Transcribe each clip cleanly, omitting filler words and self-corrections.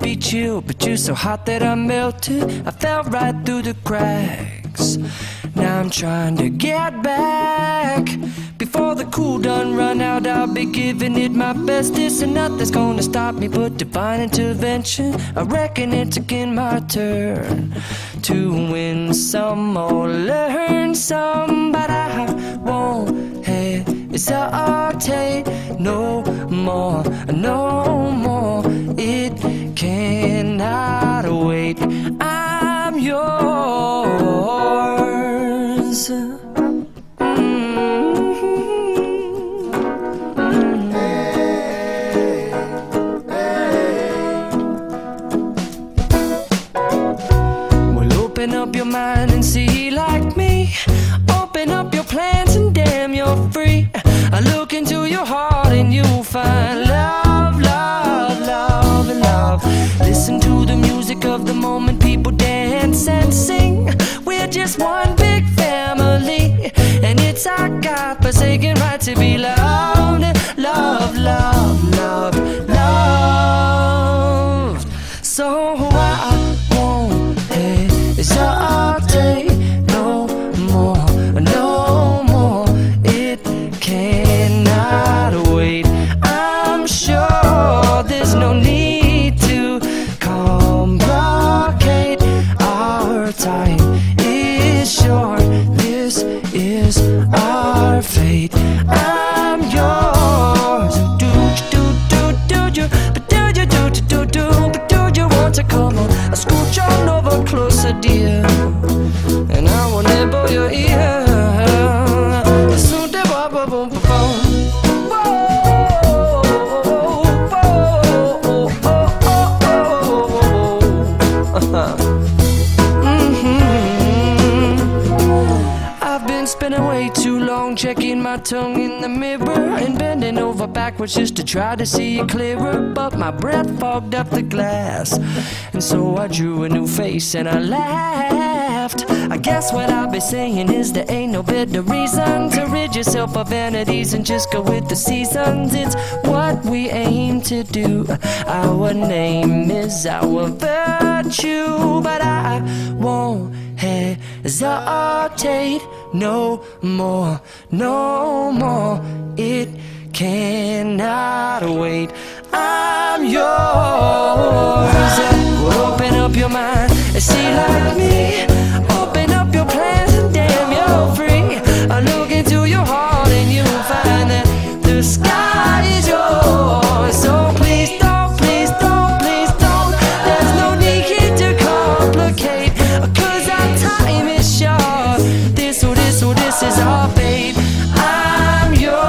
be chill, but you're so hot that I melted. I fell right through the cracks. Now I'm trying to get back. Before the cool done run out, I'll be giving it my bestest, and nothing's gonna stop me but divine intervention. I reckon it's again my turn to win some or learn some, but I won't hesitate no more, no more. It cannot wait. I'm yours. Open up your mind and see like me. Open up your plans and damn, you're free. I look into your heart and you'll find love, love, love, and love. Listen to the music of the moment, people dance and sing. We're just one big family, and it's our God-forsaken right to be loved. Love, love, love, loved. So I won't hesitate no more, no more. It cannot wait. I'm sure there's no need to complicate. Our time is short. This is our fate. I'm yours. Do you? But do you But do you want to come on? I scooch on over closer, dear, and I will nibble your ear. I've been spending way too long checking my tongue in the mirror and bending over backwards just to try to see it clearer, but my breath fogged up the glass, and so I drew a new face and I laughed. I guess what I'll be saying is there ain't no better reason to rid yourself of vanities and just go with the seasons. It's what we aim to do. Our name is our virtue, but I won't hesitate no more, no more. It cannot wait. I'm yours. Open up your mind and see like me. Open up your plans and damn, you're free. I look into your heart and you'll find that the sky is yours. So please don't, please don't, please don't. There's no need to complicate, 'cause our time is short. This is our fate. I'm yours.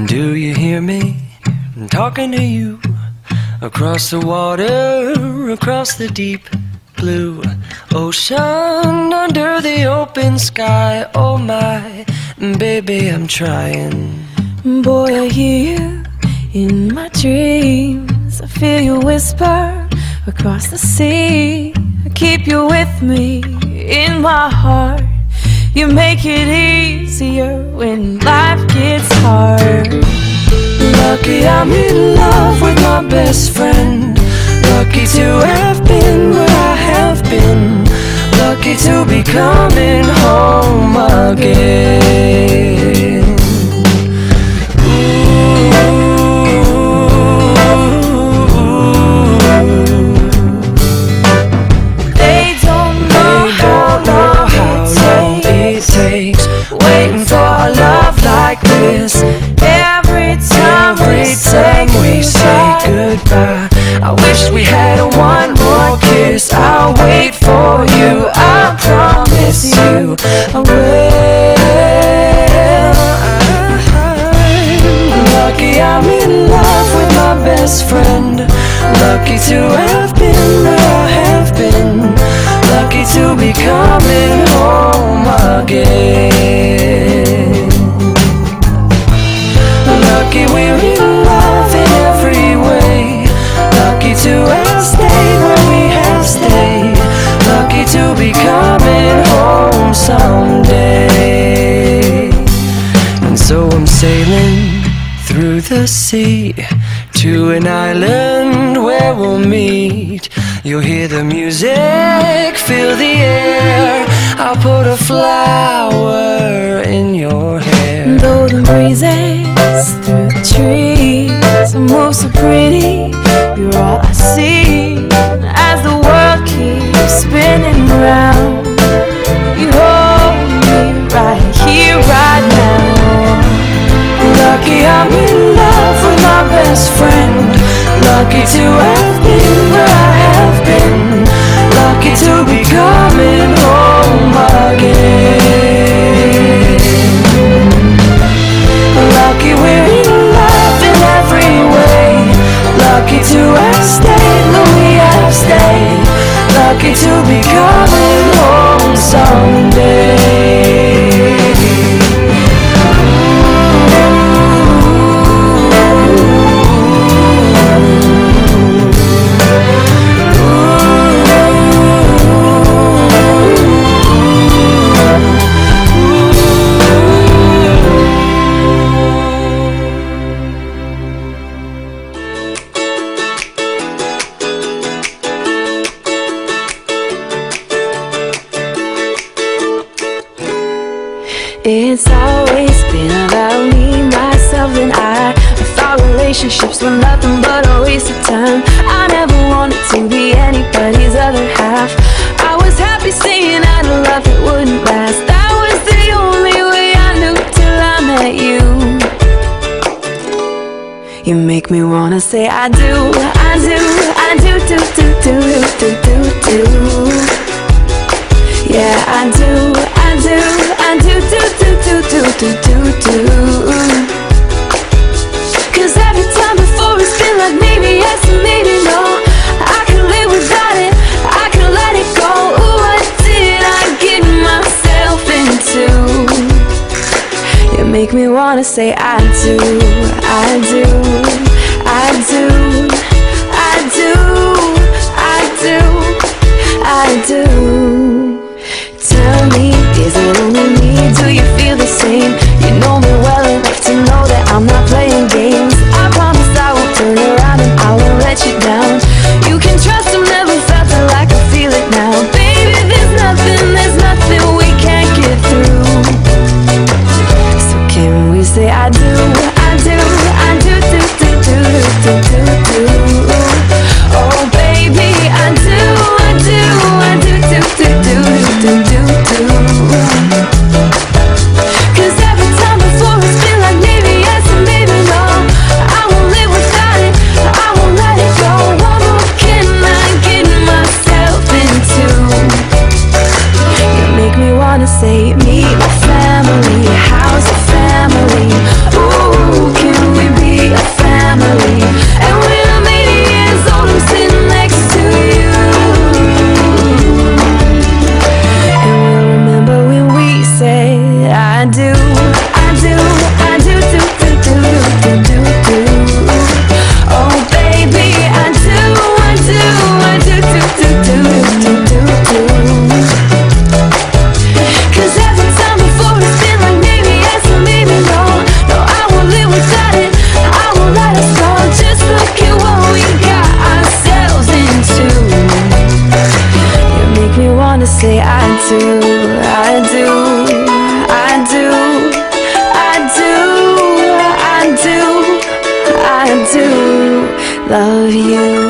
Do you hear me? I'm talking to you. Across the water, across the deep blue ocean, under the open sky. Oh my, baby, I'm trying. Boy, I hear you in my dreams. I feel you whisper across the sea. I keep you with me in my heart. You make it easier when life gets hard. Lucky I'm in love with my best friend. Lucky to have been where I have been. Lucky to be coming home again. They don't know how long it takes waiting for a love like this. Every time we say goodbye, I wish we had one more kiss. I'll wait for you, I promise you I will. Lucky I'm in love with my best friend. Lucky to have been where I have been. Lucky to be coming home again. Lucky we're in love in every way. Lucky to have stayed where we have stayed. Lucky to be coming home sailing through the sea to an island where we'll meet. You'll hear the music, feel the air. I'll put a flower in your hair. Though the breezes through the trees move so pretty, you're all I see as the world keeps spinning round. You hold me right here, right now. Lucky I'm in love with my best friend. Lucky to have been where I have been. Lucky to be coming home again. Lucky we're in love in every way. Lucky to have stayed when we have stayed. Lucky to be coming home someday. It's always been about me, myself and I thought relationships were nothing but a waste of time. I never wanted to be anybody's other half. I was happy saying I'd love it wouldn't last. That was the only way I knew till I met you. You make me wanna say I do, I do, I do, do, do, do, do, do, do. Yeah, I do, I do, I do, do, do, do, do, do, do, do. 'Cause every time before it's been like maybe yes and maybe no. I can live without it, I can let it go. Ooh, what did I get myself into? You make me wanna say I do, I do, I do, I do, I do, I do. Tell me, is it only me? Do you feel the same? You know me well enough to know that I'm not playing games. I promise I won't turn around and I won't let you down. You can trust I've never felt it like I feel it now. Baby, there's nothing we can't get through. So can we say I do, I do, I do, do, do, do, do, do, do. Oh baby, I do, I do, I do, do, do, do, do, do, do. 'Cause every time before it's been like maybe yes and maybe no. I won't live without it, I won't let it go. What more can I get myself into? You make me wanna say meet my family, how's your family? Ooh, can we be a family? And when I'm 80 years old, I'm sitting next to you. And we'll remember when we say I do, I do, I do, do, do, do, do, do, do. Oh baby, I do, I do, I do, do, do, do, do, do, do. 'Cause every time before it's been like maybe yes or maybe no. No, I won't live without it, I won't let us go. Just look at what we got ourselves into. You make me wanna say I do, I do, I do, I do, I do, I do love you.